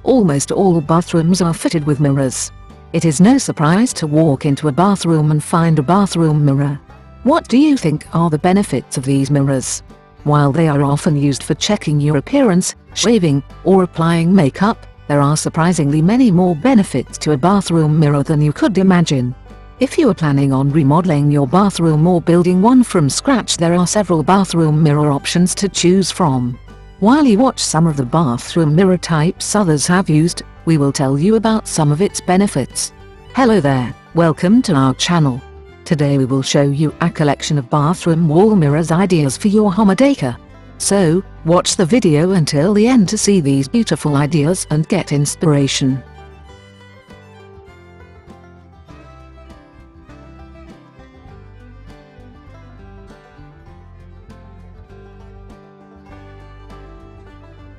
Almost all bathrooms are fitted with mirrors. It is no surprise to walk into a bathroom and find a bathroom mirror. What do you think are the benefits of these mirrors? While they are often used for checking your appearance, shaving, or applying makeup, there are surprisingly many more benefits to a bathroom mirror than you could imagine. If you are planning on remodeling your bathroom or building one from scratch, there are several bathroom mirror options to choose from. While you watch some of the bathroom mirror types others have used, we will tell you about some of its benefits. Hello there, welcome to our channel. Today we will show you a collection of bathroom wall mirrors ideas for your home decor. So, watch the video until the end to see these beautiful ideas and get inspiration.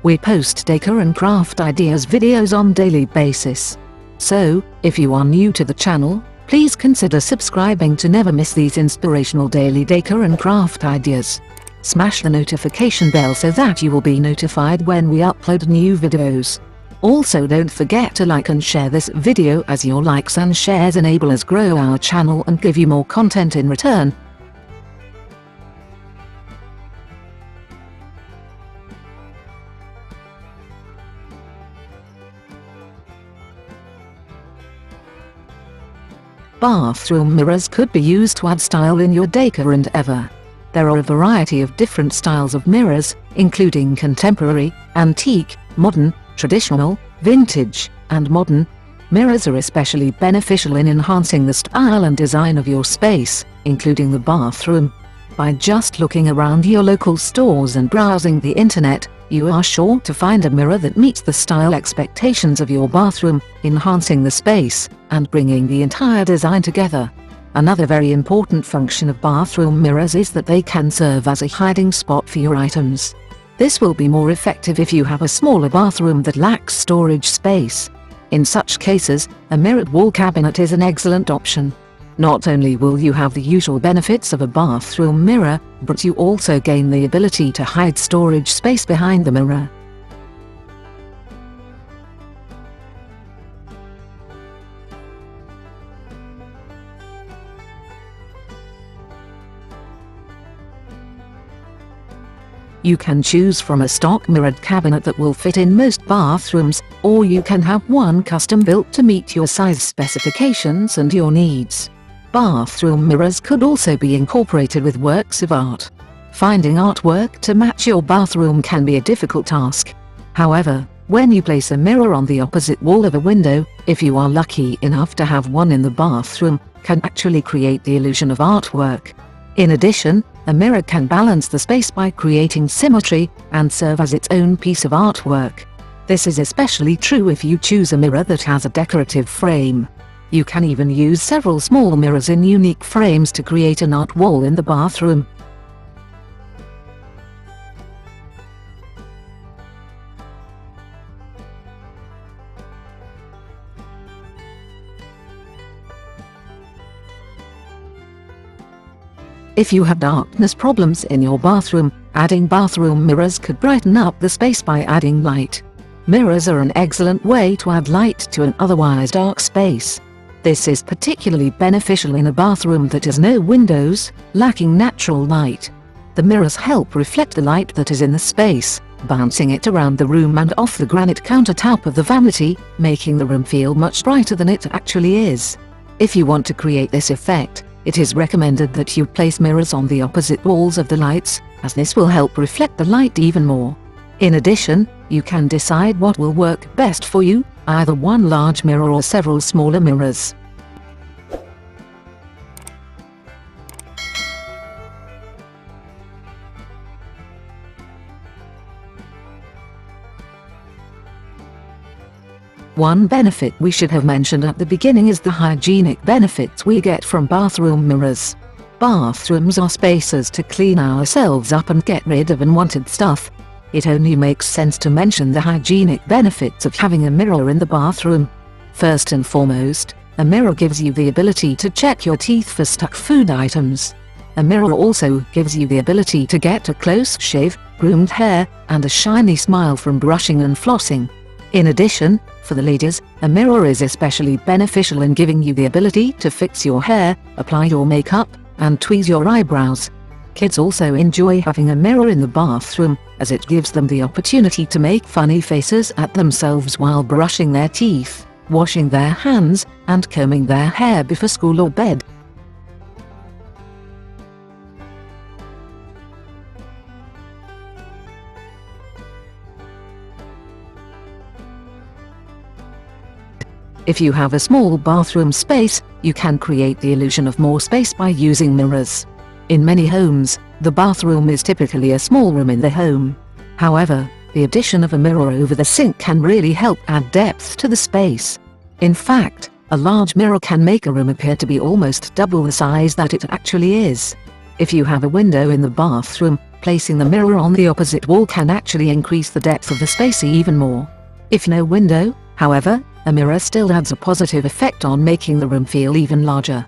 We post decor and craft ideas videos on daily basis. So, if you are new to the channel, please consider subscribing to never miss these inspirational daily decor and craft ideas. Smash the notification bell so that you will be notified when we upload new videos. Also, don't forget to like and share this video, as your likes and shares enable us grow our channel and give you more content in return. Bathroom mirrors could be used to add style in your decor and ever. There are a variety of different styles of mirrors, including contemporary, antique, modern, traditional, vintage, and modern. Mirrors are especially beneficial in enhancing the style and design of your space, including the bathroom. By just looking around your local stores and browsing the internet, you are sure to find a mirror that meets the style expectations of your bathroom, enhancing the space and bringing the entire design together. Another very important function of bathroom mirrors is that they can serve as a hiding spot for your items. This will be more effective if you have a smaller bathroom that lacks storage space. In such cases, a mirrored wall cabinet is an excellent option. Not only will you have the usual benefits of a bathroom mirror, but you also gain the ability to hide storage space behind the mirror. You can choose from a stock mirrored cabinet that will fit in most bathrooms, or you can have one custom built to meet your size specifications and your needs. Bathroom mirrors could also be incorporated with works of art. Finding artwork to match your bathroom can be a difficult task. However, when you place a mirror on the opposite wall of a window, if you are lucky enough to have one in the bathroom, can actually create the illusion of artwork. In addition, a mirror can balance the space by creating symmetry and serve as its own piece of artwork. This is especially true if you choose a mirror that has a decorative frame. You can even use several small mirrors in unique frames to create an art wall in the bathroom. If you have darkness problems in your bathroom, adding bathroom mirrors could brighten up the space by adding light. Mirrors are an excellent way to add light to an otherwise dark space. This is particularly beneficial in a bathroom that has no windows, lacking natural light. The mirrors help reflect the light that is in the space, bouncing it around the room and off the granite countertop of the vanity, making the room feel much brighter than it actually is. If you want to create this effect, it is recommended that you place mirrors on the opposite walls of the lights, as this will help reflect the light even more. In addition, you can decide what will work best for you, either one large mirror or several smaller mirrors. One benefit we should have mentioned at the beginning is the hygienic benefits we get from bathroom mirrors. Bathrooms are spaces to clean ourselves up and get rid of unwanted stuff. It only makes sense to mention the hygienic benefits of having a mirror in the bathroom. First and foremost, a mirror gives you the ability to check your teeth for stuck food items. A mirror also gives you the ability to get a close shave, groomed hair, and a shiny smile from brushing and flossing. In addition, for the ladies, a mirror is especially beneficial in giving you the ability to fix your hair, apply your makeup, and tweeze your eyebrows. Kids also enjoy having a mirror in the bathroom, as it gives them the opportunity to make funny faces at themselves while brushing their teeth, washing their hands, and combing their hair before school or bed. If you have a small bathroom space, you can create the illusion of more space by using mirrors. In many homes, the bathroom is typically a small room in the home. However, the addition of a mirror over the sink can really help add depth to the space. In fact, a large mirror can make a room appear to be almost double the size that it actually is. If you have a window in the bathroom, placing the mirror on the opposite wall can actually increase the depth of the space even more. If no window, however, a mirror still adds a positive effect on making the room feel even larger.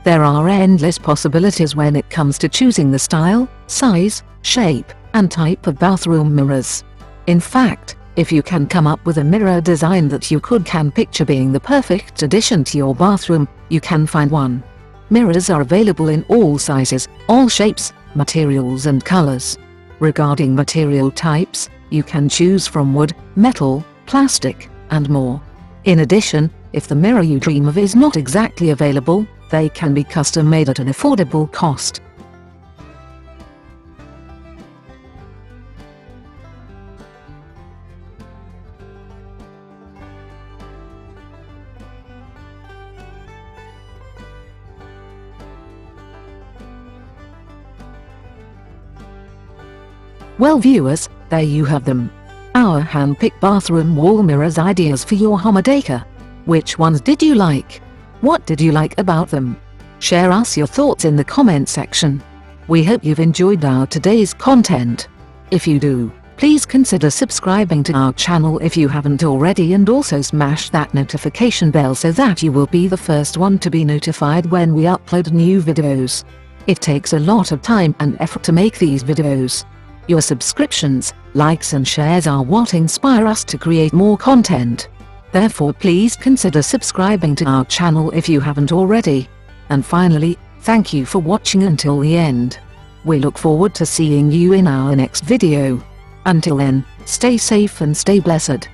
There are endless possibilities when it comes to choosing the style, size, shape, and type of bathroom mirrors. In fact, if you can come up with a mirror design that you can picture being the perfect addition to your bathroom, you can find one. Mirrors are available in all sizes, all shapes, materials and colors. Regarding material types, you can choose from wood, metal, plastic, and more. In addition, if the mirror you dream of is not exactly available, they can be custom made at an affordable cost. Well viewers, there you have them. Our hand-picked bathroom wall mirrors ideas for your home decor. Which ones did you like? What did you like about them? Share us your thoughts in the comment section. We hope you've enjoyed our today's content. If you do, please consider subscribing to our channel if you haven't already, and also smash that notification bell so that you will be the first one to be notified when we upload new videos. It takes a lot of time and effort to make these videos. Your subscriptions, likes and shares are what inspire us to create more content. Therefore please consider subscribing to our channel if you haven't already. And finally, thank you for watching until the end. We look forward to seeing you in our next video. Until then, stay safe and stay blessed.